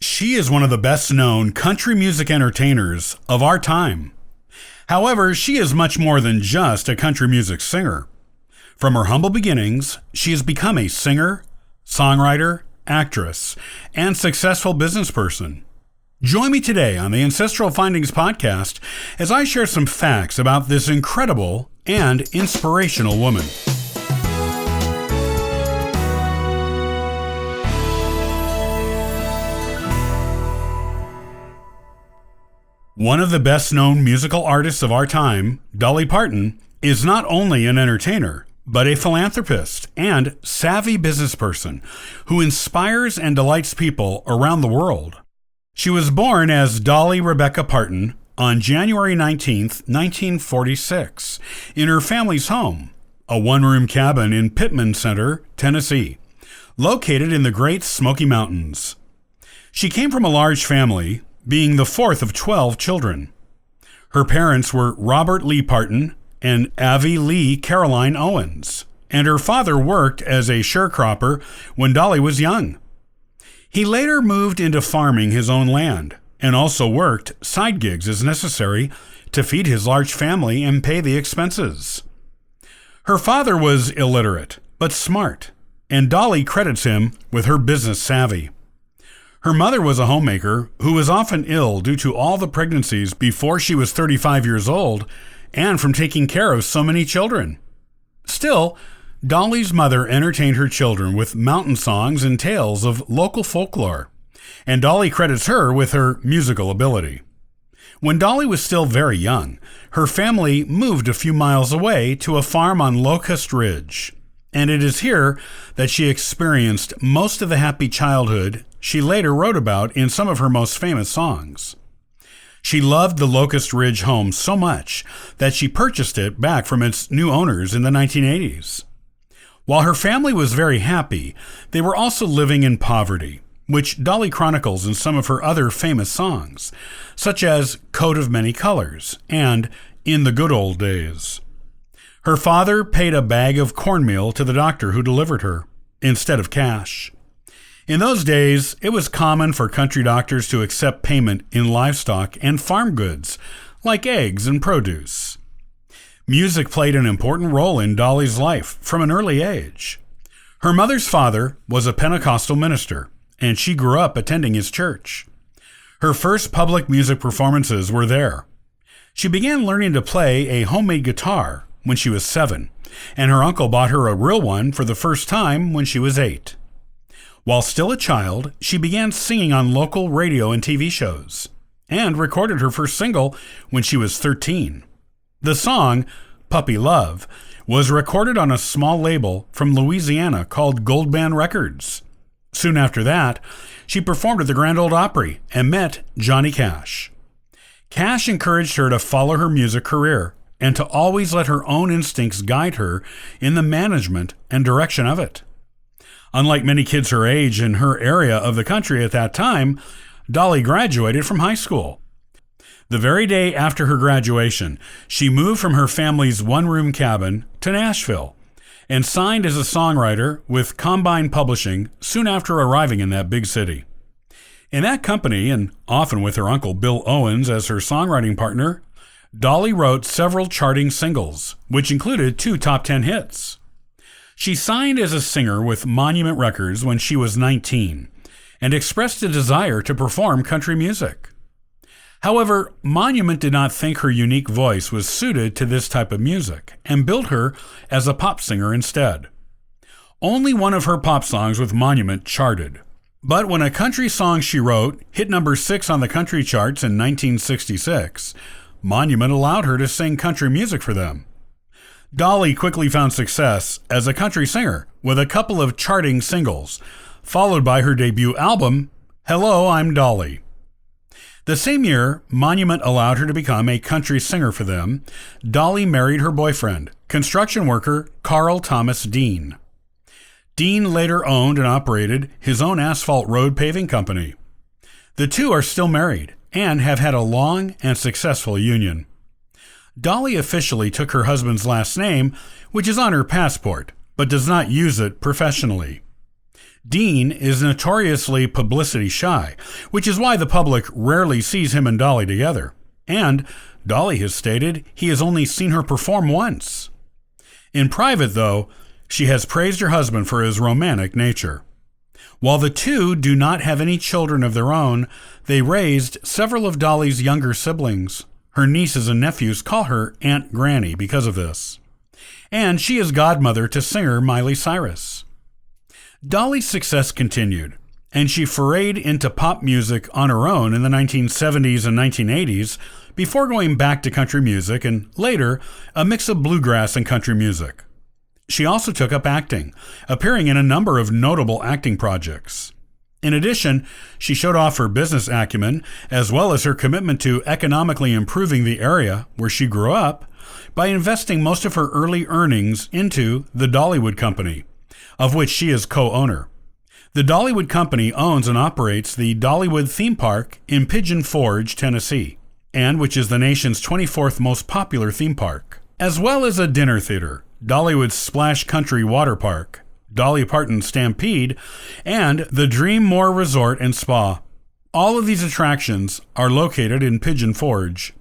She is one of the best-known country music entertainers of our time. However, she is much more than just a country music singer. From her humble beginnings, she has become a singer, songwriter, actress, and successful business person. Join me today on the Ancestral Findings Podcast as I share some facts about this incredible and inspirational woman. One of the best-known musical artists of our time, Dolly Parton, is not only an entertainer, but a philanthropist and savvy business person who inspires and delights people around the world. She was born as Dolly Rebecca Parton on January 19, 1946, in her family's home, a one-room cabin in Pittman Center, Tennessee, located in the Great Smoky Mountains. She came from a large family, being the fourth of 12 children. Her parents were Robert Lee Parton and Avie Lee Caroline Owens, and her father worked as a sharecropper when Dolly was young. He later moved into farming his own land and also worked side gigs as necessary to feed his large family and pay the expenses. Her father was illiterate, but smart, and Dolly credits him with her business savvy. Her mother was a homemaker who was often ill due to all the pregnancies before she was 35 years old and from taking care of so many children. Still, Dolly's mother entertained her children with mountain songs and tales of local folklore, and Dolly credits her with her musical ability. When Dolly was still very young, her family moved a few miles away to a farm on Locust Ridge, and it is here that she experienced most of the happy childhood she later wrote about in some of her most famous songs. She loved the Locust Ridge home so much that she purchased it back from its new owners in the 1980s. While her family was very happy, they were also living in poverty, which Dolly chronicles in some of her other famous songs, such as Coat of Many Colors and In the Good Old Days. Her father paid a bag of cornmeal to the doctor who delivered her, instead of cash. In those days, it was common for country doctors to accept payment in livestock and farm goods, like eggs and produce. Music played an important role in Dolly's life from an early age. Her mother's father was a Pentecostal minister, and she grew up attending his church. Her first public music performances were there. She began learning to play a homemade guitar when she was 7, and her uncle bought her a real one for the first time when she was 8. While still a child, she began singing on local radio and TV shows, and recorded her first single when she was 13. The song, Puppy Love, was recorded on a small label from Louisiana called Gold Band Records. Soon after that, she performed at the Grand Ole Opry and met Johnny Cash. Cash encouraged her to follow her music career and to always let her own instincts guide her in the management and direction of it. Unlike many kids her age in her area of the country at that time, Dolly graduated from high school. The very day after her graduation, she moved from her family's one-room cabin to Nashville and signed as a songwriter with Combine Publishing soon after arriving in that big city. In that company, and often with her uncle Bill Owens as her songwriting partner, Dolly wrote several charting singles, which included 2 top 10 hits. She signed as a singer with Monument Records when she was 19 and expressed a desire to perform country music. However, Monument did not think her unique voice was suited to this type of music and billed her as a pop singer instead. Only one of her pop songs with Monument charted. But when a country song she wrote hit number 6 on the country charts in 1966, Monument allowed her to sing country music for them. Dolly quickly found success as a country singer with a couple of charting singles, followed by her debut album, Hello, I'm Dolly. The same year Monument allowed her to become a country singer for them, Dolly married her boyfriend, construction worker Carl Thomas Dean. Dean later owned and operated his own asphalt road paving company. The two are still married and have had a long and successful union. Dolly officially took her husband's last name, which is on her passport, but does not use it professionally. Dean is notoriously publicity shy, which is why the public rarely sees him and Dolly together. And Dolly has stated he has only seen her perform once. In private, though, she has praised her husband for his romantic nature. While the two do not have any children of their own, they raised several of Dolly's younger siblings. Her nieces and nephews call her Aunt Granny because of this. And she is godmother to singer Miley Cyrus. Dolly's success continued, and she forayed into pop music on her own in the 1970s and 1980s before going back to country music and later a mix of bluegrass and country music. She also took up acting, appearing in a number of notable acting projects. In addition, she showed off her business acumen as well as her commitment to economically improving the area where she grew up by investing most of her early earnings into the Dollywood Company, of which she is co-owner. The Dollywood Company owns and operates the Dollywood Theme Park in Pigeon Forge, Tennessee, and which is the nation's 24th most popular theme park, as well as a dinner theater, Dollywood's Splash Country Water Park, Dolly Parton Stampede, and the Dream Moor Resort and Spa. All of these attractions are located in Pigeon Forge.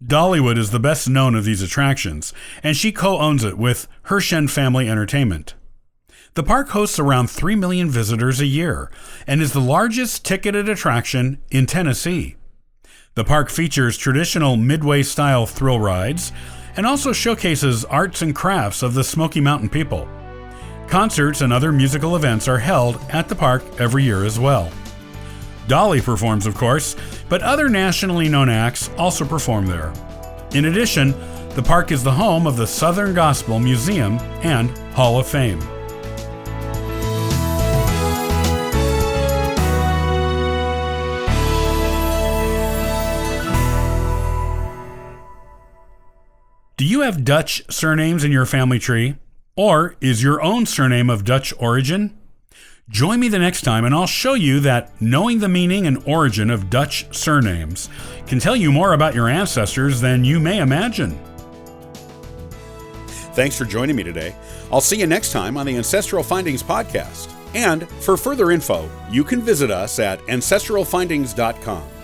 Dollywood is the best known of these attractions, and she co-owns it with Hershen Family Entertainment. The park hosts around 3 million visitors a year and is the largest ticketed attraction in Tennessee. The park features traditional Midway-style thrill rides and also showcases arts and crafts of the Smoky Mountain people. Concerts and other musical events are held at the park every year as well. Dolly performs, of course, but other nationally known acts also perform there. In addition, the park is the home of the Southern Gospel Museum and Hall of Fame. Do you have Dutch surnames in your family tree? Or is your own surname of Dutch origin? Join me the next time and I'll show you that knowing the meaning and origin of Dutch surnames can tell you more about your ancestors than you may imagine. Thanks for joining me today. I'll see you next time on the Ancestral Findings Podcast. And for further info, you can visit us at ancestralfindings.com.